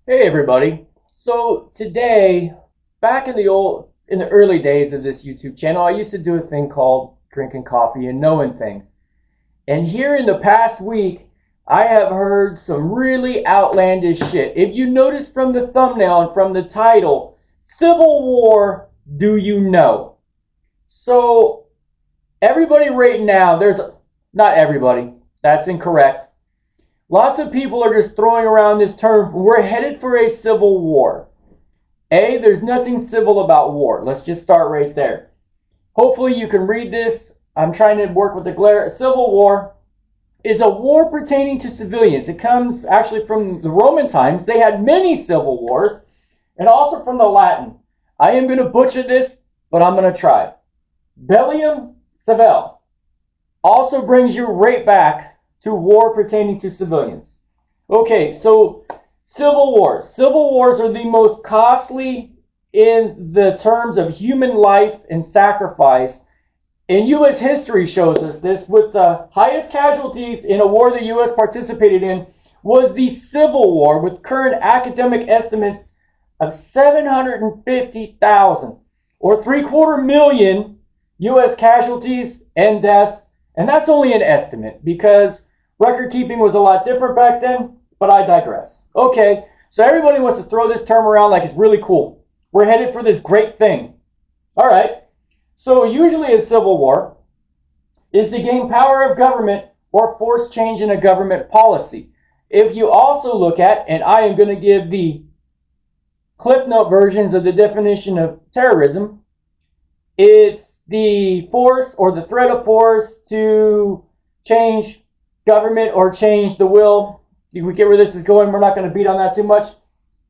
Hey everybody. So today, back in the early days of this YouTube channel, I used to do a thing called drinking coffee and knowing things. And here in the past week, I have heard some really outlandish shit. If you notice from the thumbnail and from the title, Civil War, do you know? So everybody right now, not everybody, that's incorrect. Lots of people are just throwing around this term, we're headed for a civil war. There's nothing civil about war. Let's just start right there. Hopefully you can read this. I'm trying to work with the glare. A civil war is a war pertaining to civilians. It comes actually from the Roman times. They had many civil wars, and also from the Latin. I am going to butcher this, but I'm going to try. Bellium civile also brings you right back to war pertaining to civilians. Okay, so civil wars. Civil wars are the most costly in the terms of human life and sacrifice. And U.S. history shows us this, with the highest casualties in a war the U.S. participated in was the Civil War, with current academic estimates of 750,000, or 750,000 U.S. casualties and deaths. And that's only an estimate, because record keeping was a lot different back then, but I digress. Okay, so everybody wants to throw this term around like it's really cool. We're headed for this great thing. All right, so usually a civil war is to gain power of government or force change in a government policy. If you also look at, and I am going to give the Cliff Note versions of the definition of terrorism, it's the force or the threat of force to change government or change the will. We get where this is going. We're not going to beat on that too much.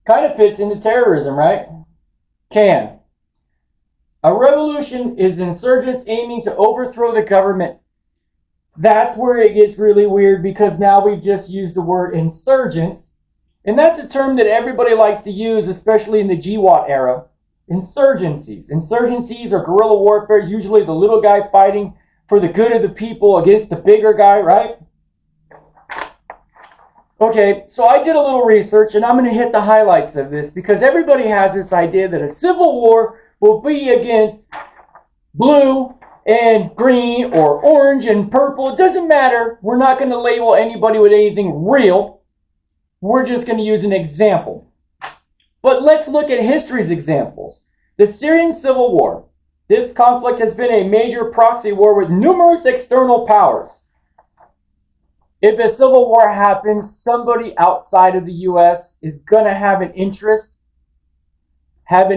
Kind of fits into terrorism, right? Can. A revolution is insurgents aiming to overthrow the government. That's where it gets really weird, because now we've just used the word insurgents. And that's a term that everybody likes to use, especially in the GWAT era. Insurgencies. Insurgencies are guerrilla warfare, usually the little guy fighting for the good of the people against the bigger guy, right? Okay, so I did a little research, and I'm going to hit the highlights of this, because everybody has this idea that a civil war will be against blue and green or orange and purple. It doesn't matter. We're not going to label anybody with anything real. We're just going to use an example. But let's look at history's examples. The Syrian Civil War. This conflict has been a major proxy war with numerous external powers. If a civil war happens, somebody outside of the U.S. is going to have an interest, and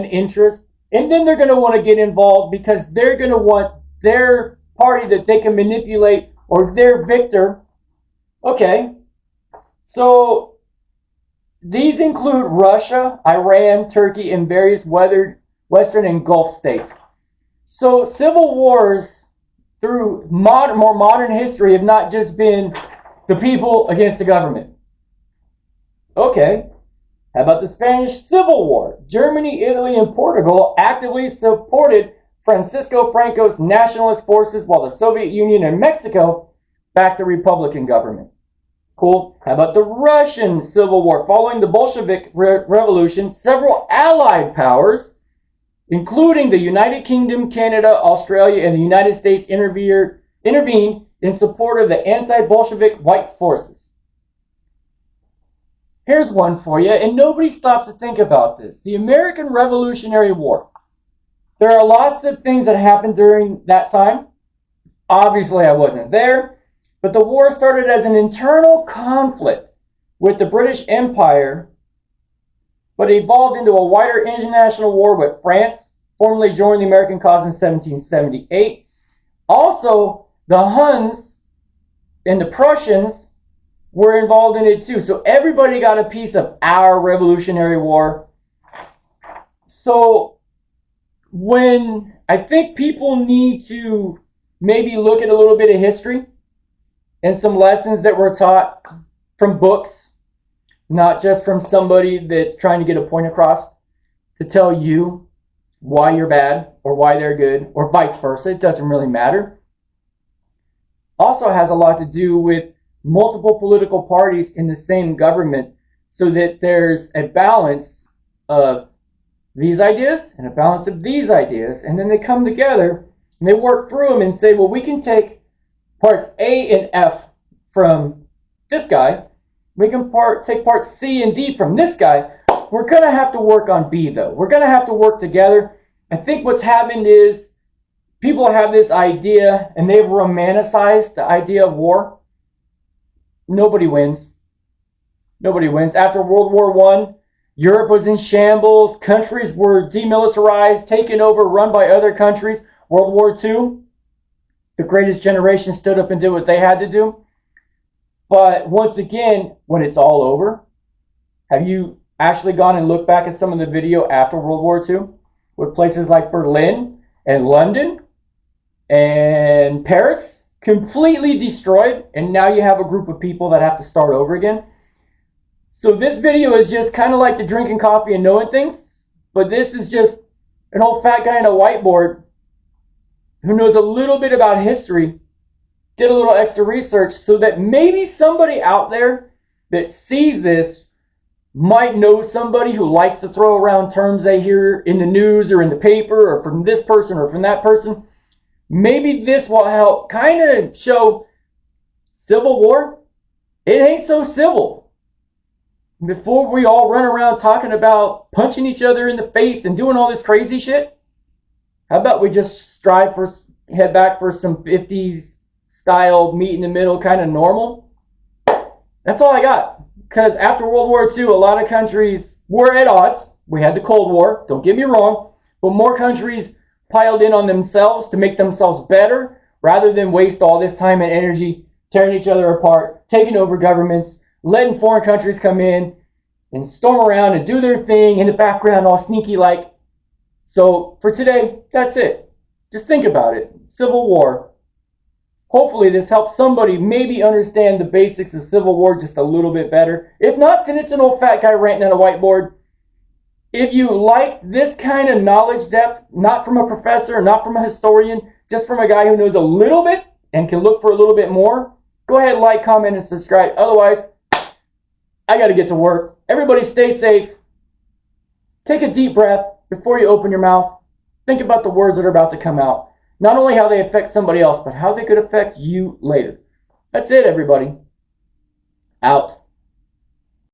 then they're going to want to get involved, because they're going to want their party that they can manipulate, or their victor. Okay, so these include Russia, Iran, Turkey, and various Western and Gulf states. So civil wars through more modern history have not just been the people against the government. Okay, how about the Spanish Civil War? Germany, Italy, and Portugal actively supported Francisco Franco's nationalist forces, while the Soviet Union and Mexico backed the Republican government. Cool. How about the Russian Civil War? Following the Bolshevik Revolution, several Allied powers, including the United Kingdom, Canada, Australia, and the United States, intervened in support of the anti-Bolshevik white forces. Here's one for you, and nobody stops to think about this. The American Revolutionary War. There are lots of things that happened during that time. Obviously, I wasn't there, but the war started as an internal conflict with the British Empire, but evolved into a wider international war with France, formally joined the American cause in 1778. Also, the Huns and the Prussians were involved in it too. So everybody got a piece of our Revolutionary War. So when I think people need to maybe look at a little bit of history and some lessons that were taught from books, not just from somebody that's trying to get a point across to tell you why you're bad or why they're good, or vice versa. It doesn't really matter. Also has a lot to do with multiple political parties in the same government so that there's a balance of these ideas and a balance of these ideas, and then they come together and they work through them and say, well, we can take parts A and F from this guy, we can take parts C and D from this guy. We're going to have to work on B, though. We're going to have to work together. I think what's happened is people have this idea, and they've romanticized the idea of war. Nobody wins. Nobody wins. After World War I, Europe was in shambles. Countries were demilitarized, taken over, run by other countries. World War II, the greatest generation stood up and did what they had to do. But once again, when it's all over, have you actually gone and looked back at some of the video after World War II? With places like Berlin and London and Paris completely destroyed, and now you have a group of people that have to start over again. So this video is just kind of like the drinking coffee and knowing things, but this is just an old fat guy in a whiteboard who knows a little bit about history, did a little extra research, so that maybe somebody out there that sees this might know somebody who likes to throw around terms they hear in the news or in the paper or from this person or from that person. Maybe this will help kind of show Civil War, it ain't so civil. Before we all run around talking about punching each other in the face and doing all this crazy shit, how about we just strive for, head back for some 50s style meet in the middle kind of normal? That's all I got. Because after World War II, a lot of countries were at odds. We had the Cold War, don't get me wrong, but more countries piled in on themselves to make themselves better rather than waste all this time and energy tearing each other apart, taking over governments, letting foreign countries come in and storm around and do their thing in the background all sneaky like. So for today, that's it. Just think about it. Civil War. Hopefully this helps somebody maybe understand the basics of Civil War just a little bit better. If not, then it's an old fat guy ranting on a whiteboard. If you like this kind of knowledge depth, not from a professor, not from a historian, just from a guy who knows a little bit and can look for a little bit more, go ahead, like, comment, and subscribe. Otherwise, I got to get to work. Everybody stay safe. Take a deep breath before you open your mouth. Think about the words that are about to come out. Not only how they affect somebody else, but how they could affect you later. That's it, everybody. Out.